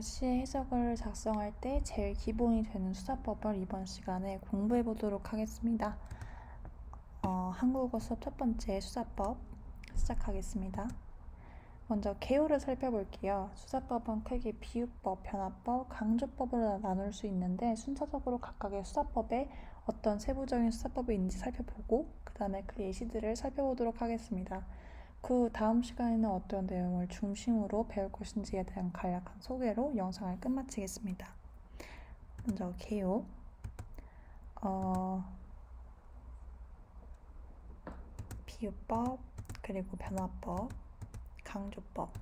시의 해석을 작성할 때 제일 기본이 되는 수사법을 이번 시간에 공부해 보도록 하겠습니다. 한국어 수업 첫 번째 수사법 시작하겠습니다. 먼저 개요를 살펴볼게요. 수사법은 크게 비유법, 변화법, 강조법으로 나눌 수 있는데 순서적으로 각각의 수사법에 어떤 세부적인 수사법이 있는지 살펴보고 그 다음에 그 예시들을 살펴보도록 하겠습니다. 그 다음 시간에는 어떤 내용을 중심으로 배울 것인지에 대한 간략한 소개로 영상을 끝마치겠습니다. 먼저 개요. 비유법, 그리고 변화법, 강조법.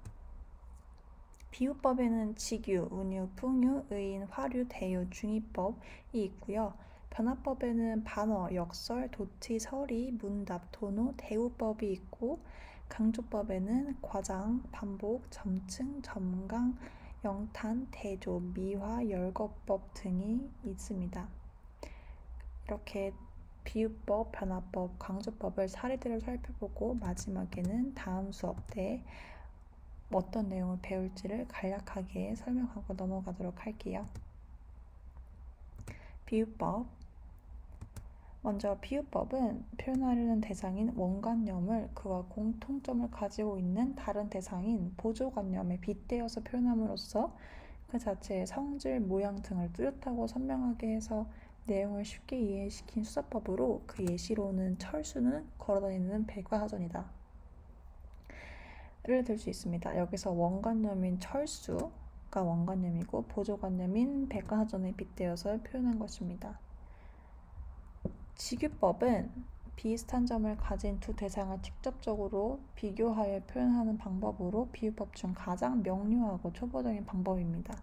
비유법에는 직유, 운유, 풍유, 의인, 화류, 대유, 중의법이 있고요. 변화법에는 반어, 역설, 도치, 서리, 문답, 도노, 대우법이 있고 강조법에는 과장, 반복, 점층, 점강, 영탄, 대조, 미화, 열거법 등이 있습니다. 이렇게 비유법, 변화법, 강조법을 사례들을 살펴보고 마지막에는 다음 수업 때 어떤 내용을 배울지를 간략하게 설명하고 넘어가도록 할게요. 비유법. 먼저 비유법은 표현하려는 대상인 원관념을 그와 공통점을 가지고 있는 다른 대상인 보조관념에 빗대어서 표현함으로써 그 자체의 성질, 모양 등을 뚜렷하고 선명하게 해서 내용을 쉽게 이해시킨 수사법으로 그 예시로는 철수는 걸어다니는 백과사전이다 를 들 수 있습니다. 여기서 원관념인 철수가 원관념이고 보조관념인 백과사전에 빗대어서 표현한 것입니다. 직유법은 비슷한 점을 가진 두 대상을 직접적으로 비교하여 표현하는 방법으로 비유법 중 가장 명료하고 초보적인 방법입니다.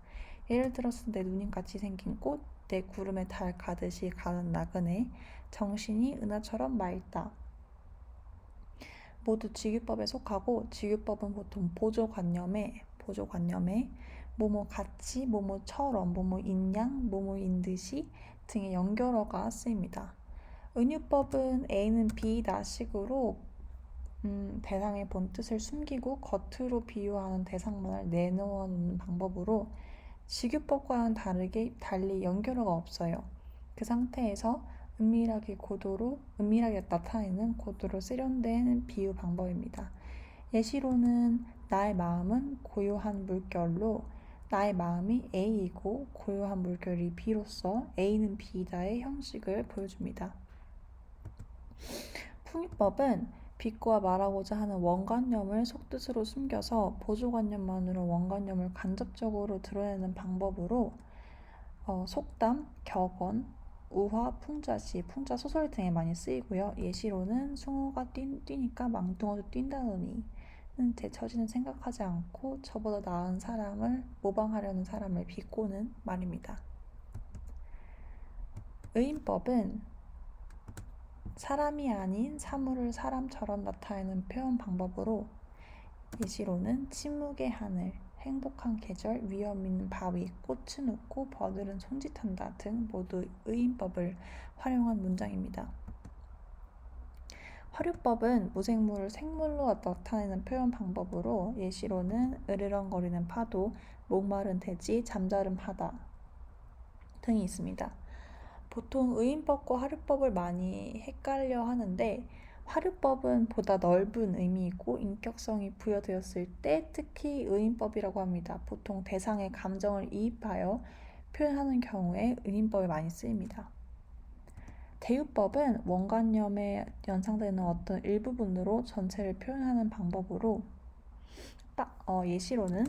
예를 들어서 내 누님같이 생긴 꽃, 내 구름에 달 가듯이 가는 나그네, 정신이 은하처럼 맑다. 모두 직유법에 속하고 직유법은 보통 보조관념에 뭐뭐 같이, 뭐뭐처럼, 뭐뭐인 양, 뭐뭐인 듯이 등의 연결어가 쓰입니다. 은유법은 A는 B다 식으로 대상의 본 뜻을 숨기고 겉으로 비유하는 대상만을 내놓아 놓는 방법으로 직유법과는 달리 연결어가 없어요. 그 상태에서 은밀하게 나타내는 고도로 세련된 비유 방법입니다. 예시로는 나의 마음은 고요한 물결로 나의 마음이 A이고 고요한 물결이 B로서 A는 B다의 형식을 보여줍니다. 풍유법은 비꼬아 말하고자 하는 원관념을 속뜻으로 숨겨서 보조관념만으로 원관념을 간접적으로 드러내는 방법으로 속담, 격언, 우화, 풍자시, 풍자소설 등에 많이 쓰이고요. 예시로는 숭어가 뛰니까 망둥어도 뛴다더니 는 제 처지는 생각하지 않고 저보다 나은 사람을 모방하려는 사람을 비꼬는 말입니다. 의인법은 사람이 아닌 사물을 사람처럼 나타내는 표현 방법으로 예시로는 침묵의 하늘, 행복한 계절, 위험 있는 바위, 꽃은 웃고 버들은 손짓한다 등 모두 의인법을 활용한 문장입니다. 화류법은 무생물을 생물로 나타내는 표현 방법으로 예시로는 으르렁거리는 파도, 목마른 돼지, 잠자른 바다 등이 있습니다. 보통 의인법과 화류법을 많이 헷갈려 하는데 화류법은 보다 넓은 의미이고 인격성이 부여되었을 때 특히 의인법이라고 합니다. 보통 대상의 감정을 이입하여 표현하는 경우에 의인법이 많이 쓰입니다. 대유법은 원관념에 연상되는 어떤 일부분으로 전체를 표현하는 방법으로 예시로는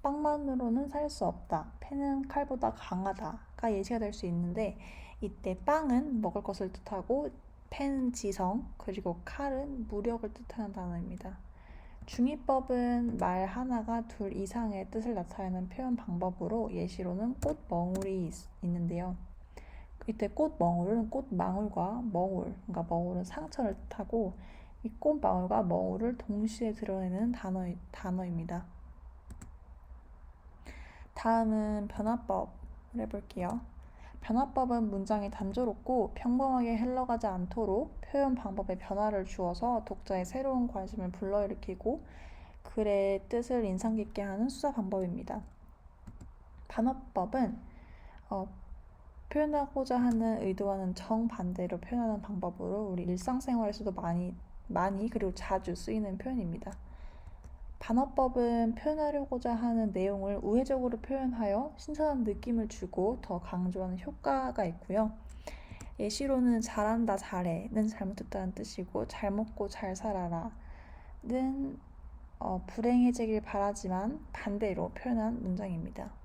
빵만으로는 살 수 없다. 패는 칼보다 강하다가 예시가 될 수 있는데 이때 빵은 먹을 것을 뜻하고 패는 지성, 그리고 칼은 무력을 뜻하는 단어입니다. 중의법은 말 하나가 둘 이상의 뜻을 나타내는 표현 방법으로 예시로는 꽃멍울이 있는데요. 이때 꽃멍울은 꽃망울과 멍울, 그러니까 멍울은 상처를 뜻하고 이 꽃망울과 멍울을 동시에 드러내는 단어입니다. 다음은 변화법을 해볼게요. 변화법은 문장이 단조롭고 평범하게 흘러가지 않도록 표현 방법에 변화를 주어서 독자의 새로운 관심을 불러일으키고 글의 뜻을 인상 깊게 하는 수사 방법입니다. 반어법은 표현하고자 하는 의도와는 정반대로 표현하는 방법으로 우리 일상생활에서도 많이 그리고 자주 쓰이는 표현입니다. 반어법은 표현하려고자 하는 내용을 우회적으로 표현하여 신선한 느낌을 주고 더 강조하는 효과가 있고요. 예시로는 잘한다, 잘해는 잘못했다는 뜻이고 잘 먹고 잘 살아라는 불행해지길 바라지만 반대로 표현한 문장입니다.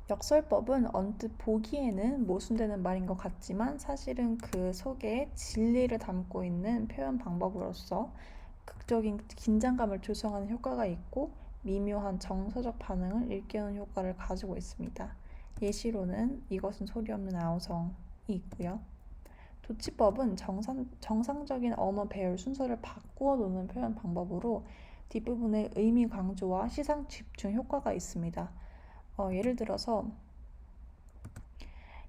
역설법은 언뜻 보기에는 모순되는 말인 것 같지만 사실은 그 속에 진리를 담고 있는 표현 방법으로서 극적인 긴장감을 조성하는 효과가 있고 미묘한 정서적 반응을 일깨우는 효과를 가지고 있습니다. 예시로는 이것은 소리 없는 아우성이 있고요. 도치법은 정상적인 언어 배열 순서를 바꾸어 놓는 표현 방법으로 뒷부분의 의미 강조와 시상 집중 효과가 있습니다. 예를 들어서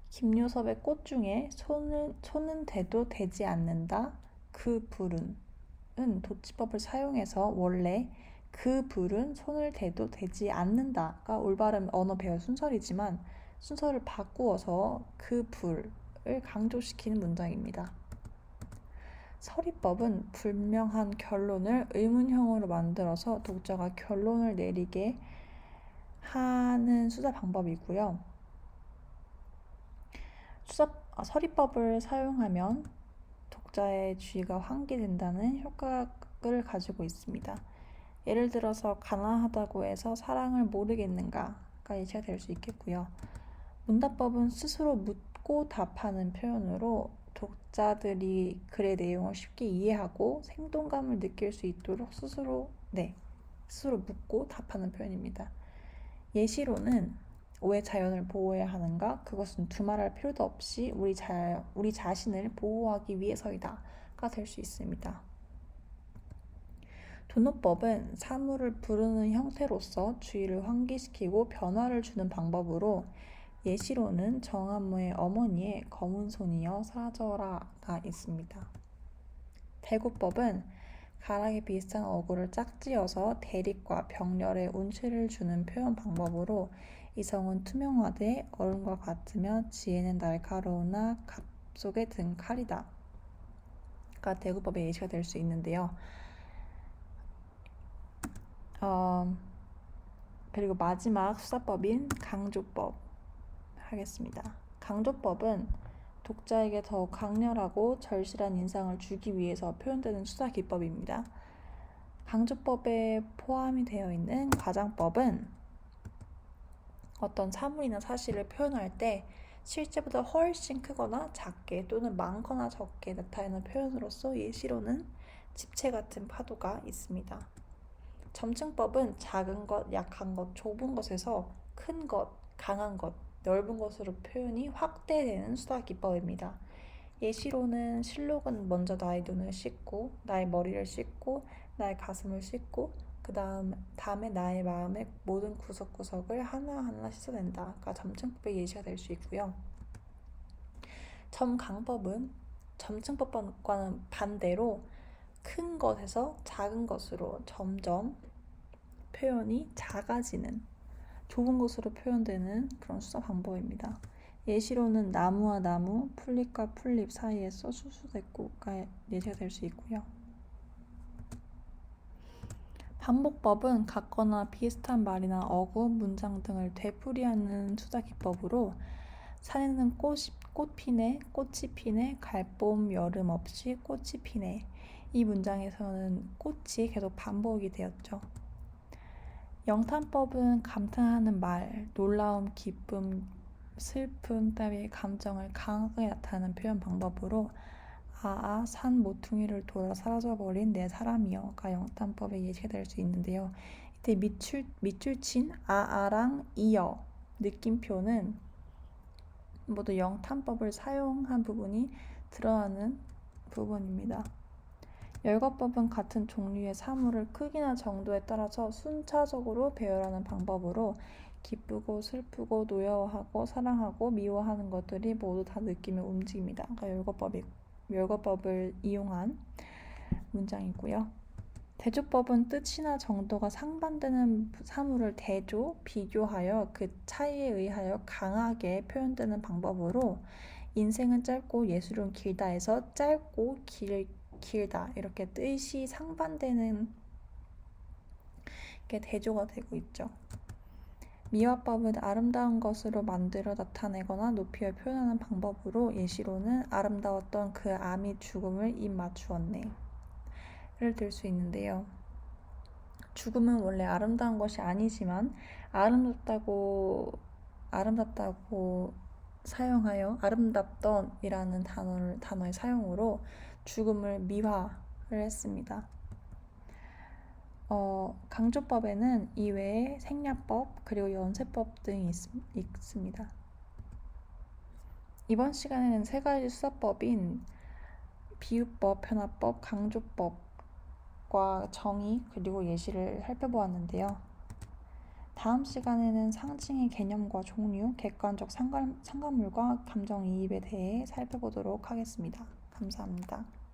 김요섭의 꽃 중에 손은 대도 되지 않는다. 그 불은 도치법을 사용해서 원래 그 불은 손을 대도 되지 않는다가 올바른 언어 배열 순서이지만 순서를 바꾸어서 그 불을 강조시키는 문장입니다. 서리법은 불명한 결론을 의문형으로 만들어서 독자가 결론을 내리게 하는 수사 방법이고요. 서리법을 사용하면 독자의 주의가 환기된다는 효과를 가지고 있습니다. 예를 들어서 가난하다고 해서 사랑을 모르겠는가가 예시가 될 수 있겠고요. 문답법은 스스로 묻고 답하는 표현으로 독자들이 글의 내용을 쉽게 이해하고 생동감을 느낄 수 있도록 스스로 묻고 답하는 표현입니다. 예시로는 왜 자연을 보호해야 하는가? 그것은 두말할 필요도 없이 우리 자신을 보호하기 위해서이다가 될 수 있습니다. 도노법은 사물을 부르는 형태로서 주의를 환기시키고 변화를 주는 방법으로 예시로는 정한무의 어머니의 검은 손이여 사라져라가 있습니다. 대구법은 가락에 비슷한 어구를 짝지어서 대립과 병렬에 운치를 주는 표현 방법으로 이성은 투명하되 얼음과 같으며 지혜는 날카로우나 갑 속에 든 칼이다. 가 대구법의 예시가 될 수 있는데요. 그리고 마지막 수사법인 강조법 하겠습니다. 강조법은 독자에게 더욱 강렬하고 절실한 인상을 주기 위해서 표현되는 수사 기법입니다. 강조법에 포함이 되어 있는 과장법은 어떤 사물이나 사실을 표현할 때 실제보다 훨씬 크거나 작게 또는 많거나 적게 나타내는 표현으로서 예시로는 집체 같은 파도가 있습니다. 점층법은 작은 것, 약한 것, 좁은 것에서 큰 것, 강한 것, 넓은 것으로 표현이 확대되는 수다 기법입니다. 예시로는 실록은 먼저 나의 눈을 씻고 나의 머리를 씻고 나의 가슴을 씻고 그 다음에 나의 마음의 모든 구석구석을 하나하나 씻어낸다가 점층법의 예시가 될 수 있고요. 점강법은 점층법과는 반대로 큰 것에서 작은 것으로 점점 표현이 작아지는 좁은 것으로 표현되는 그런 수사 방법입니다. 예시로는 나무와 나무, 풀잎과 풀잎 사이에서 수수대꾸가 예시가 될 수 있고요. 반복법은 같거나 비슷한 말이나 어구, 문장 등을 되풀이하는 수다 기법으로 산에는 꽃 피네, 꽃이 피네, 갈봄 여름 없이 꽃이 피네. 이 문장에서는 꽃이 계속 반복이 되었죠. 영탄법은 감탄하는 말, 놀라움, 기쁨, 슬픔 따위의 감정을 강하게 나타내는 표현 방법으로 산 모퉁이를 돌아 사라져버린 내 사람이여가 영탄법의 예시가 될 수 있는데요. 이때 밑줄 친 랑 이여 느낌표는 모두 영탄법을 사용한 부분이 드러나는 부분입니다. 열거법은 같은 종류의 사물을 크기나 정도에 따라서 순차적으로 배열하는 방법으로 기쁘고 슬프고 노여워하고 사랑하고 미워하는 것들이 모두 다 느낌의 움직입니다. 그러니까 열거법을 이용한 문장이고요. 대조법은 뜻이나 정도가 상반되는 사물을 대조, 비교하여 그 차이에 의하여 강하게 표현되는 방법으로 인생은 짧고 예술은 길다에서 짧고 길다 이렇게 뜻이 상반되는 게 대조가 되고 있죠. 미화법은 아름다운 것으로 만들어 나타내거나 높여 표현하는 방법으로 예시로는 아름다웠던 그 암이 죽음을 입맞추었네 를 들 수 있는데요. 죽음은 원래 아름다운 것이 아니지만 아름답다고 사용하여 아름답던이라는 단어의 사용으로 죽음을 미화를 했습니다. 강조법에는 이외에 생략법 그리고 연쇄법 등이 있습니다. 이번 시간에는 세 가지 수사법인 비유법, 편화법, 강조법과 정의 그리고 예시를 살펴보았는데요. 다음 시간에는 상징의 개념과 종류, 객관적 상관물과 감정이입에 대해 살펴보도록 하겠습니다. 감사합니다.